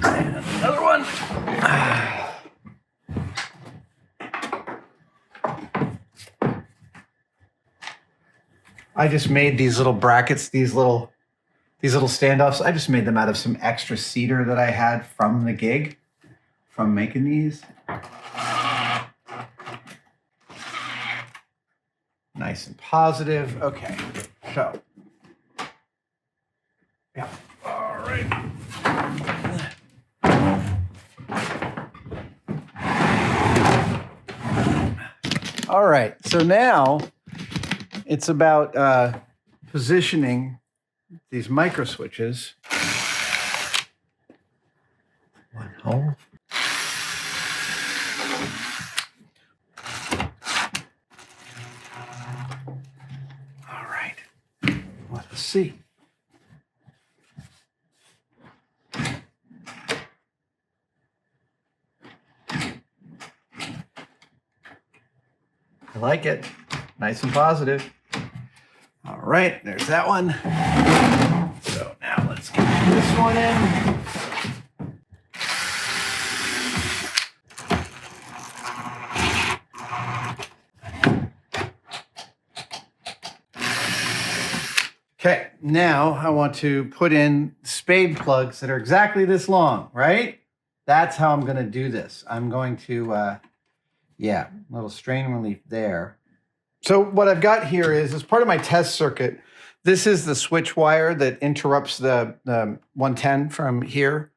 And another one. I just made these little brackets, these little standoffs. I just made them out of some extra cedar that I had from the gig, from making these. Nice and positive. Okay, so, yeah, all right. All right, so now It's about positioning these micro switches. One hole. All right. Let's see. I like it. Nice and positive. All right, there's that one. So now let's get this one in. Okay, now I want to put in spade plugs that are exactly this long, right? That's how I'm going to do this. I'm going to, yeah, a little strain relief there. So what I've got here is, as part of my test circuit, this is the switch wire that interrupts the 110 from here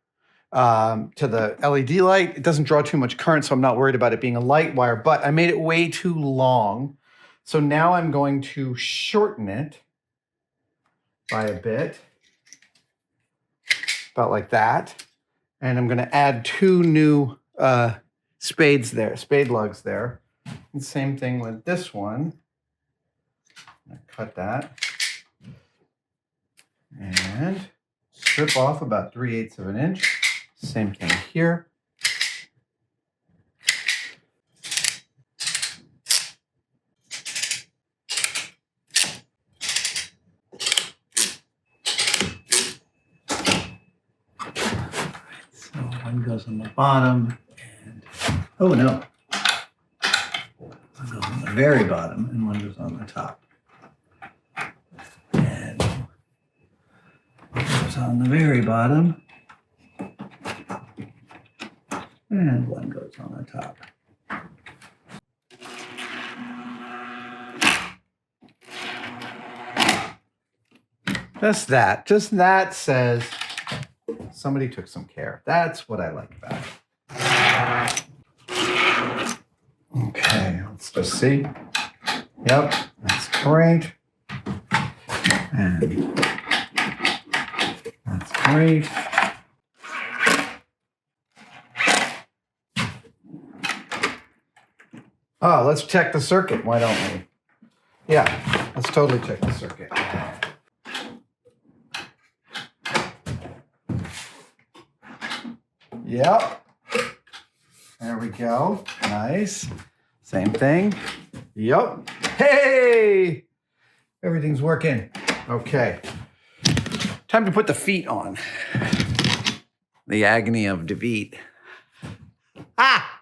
to the LED light. It doesn't draw too much current, so I'm not worried about it being a light wire, but I made it way too long. So now I'm going to shorten it by a bit, about like that. And I'm going to add 2 new spade lugs there. And same thing with this one. Cut that. And strip off about 3/8 of an inch. Same thing here. So one goes on the bottom and, oh no. One goes on the very bottom and one goes on the top. And one goes on the very bottom. And one goes on the top. Just that says somebody took some care. That's what I like about it. Okay, let's just see. Yep, that's great. And that's great. Oh, let's check the circuit. Why don't we? Yeah, let's totally check the circuit. Yep. There we go. Nice. Same thing. Yep. Hey! Everything's working. Okay. Time to put the feet on. The agony of defeat. Ah!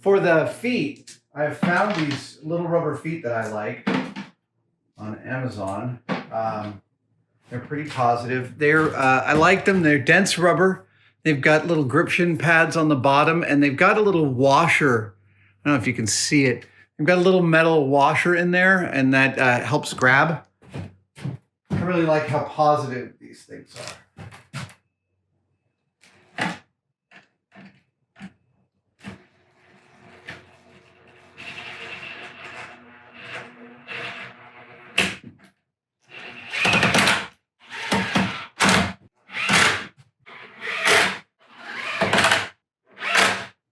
For the feet, I've found these little rubber feet that I like on Amazon. They're pretty positive. I like them. They're dense rubber. They've got little grip shin pads on the bottom, and they've got a little washer. I don't know if you can see it. They've got a little metal washer in there, and that helps grab. I really like how positive these things are.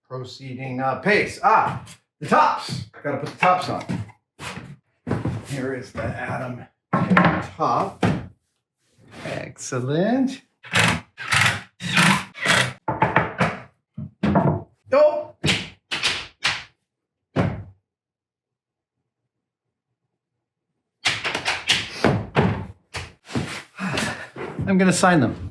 Proceeding pace. The tops. Gotta put the tops on. Here is the Atom top. Excellent. Oh! I'm gonna sign them.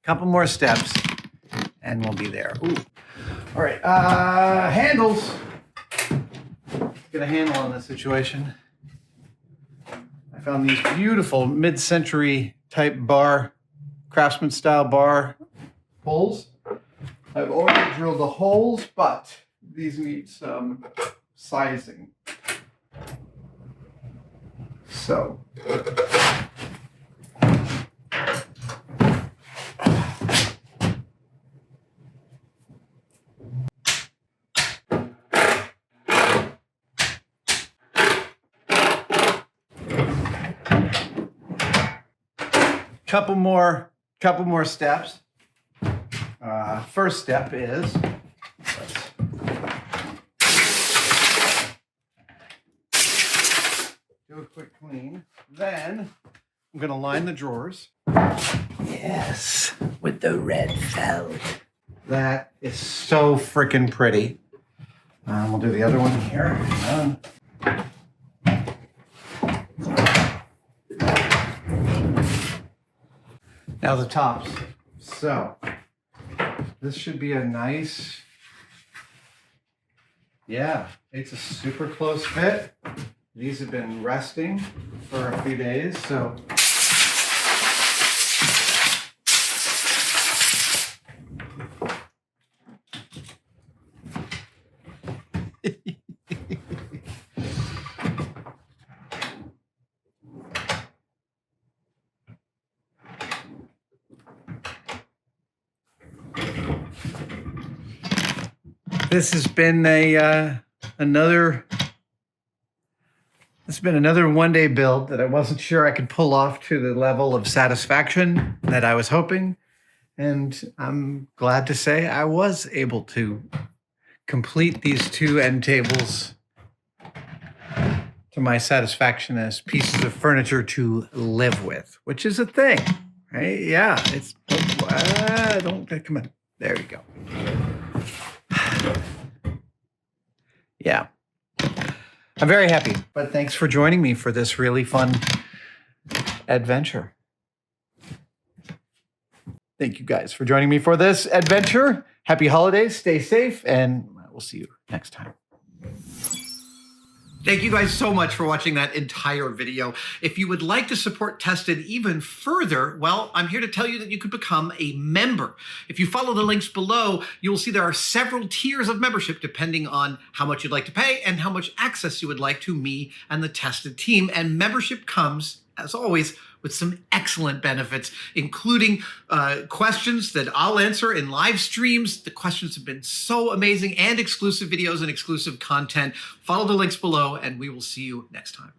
Couple more steps and we'll be there. Ooh. All right, handles. Get a handle on this situation. I I found these beautiful mid-century type bar, craftsman style bar holes. I've already drilled the holes, but these need some sizing. So, couple more steps. First step is do a quick clean. Then I'm going to line the drawers. Yes, with the red felt. That is so freaking pretty. We'll do the other one here. Now the tops. So this should be a nice, yeah, it's a super close fit. These have been resting for a few days, so. This has been another one-day build that I wasn't sure I could pull off to the level of satisfaction that I was hoping. And I'm glad to say I was able to complete these two end tables to my satisfaction as pieces of furniture to live with, which is a thing, right? Yeah, it's, come on. There you go. Yeah, I'm very happy, but thanks for joining me for this really fun adventure. Thank you guys for joining me for this adventure. Happy holidays, stay safe, and we'll see you next time. Thank you guys so much for watching that entire video. If you would like to support Tested even further, well, I'm here to tell you that you could become a member. If you follow the links below, you will see there are several tiers of membership depending on how much you'd like to pay and how much access you would like to me and the Tested team. And membership comes, as always, with some excellent benefits, including questions that I'll answer in live streams. The questions have been so amazing, and exclusive videos and exclusive content. Follow the links below, and we will see you next time.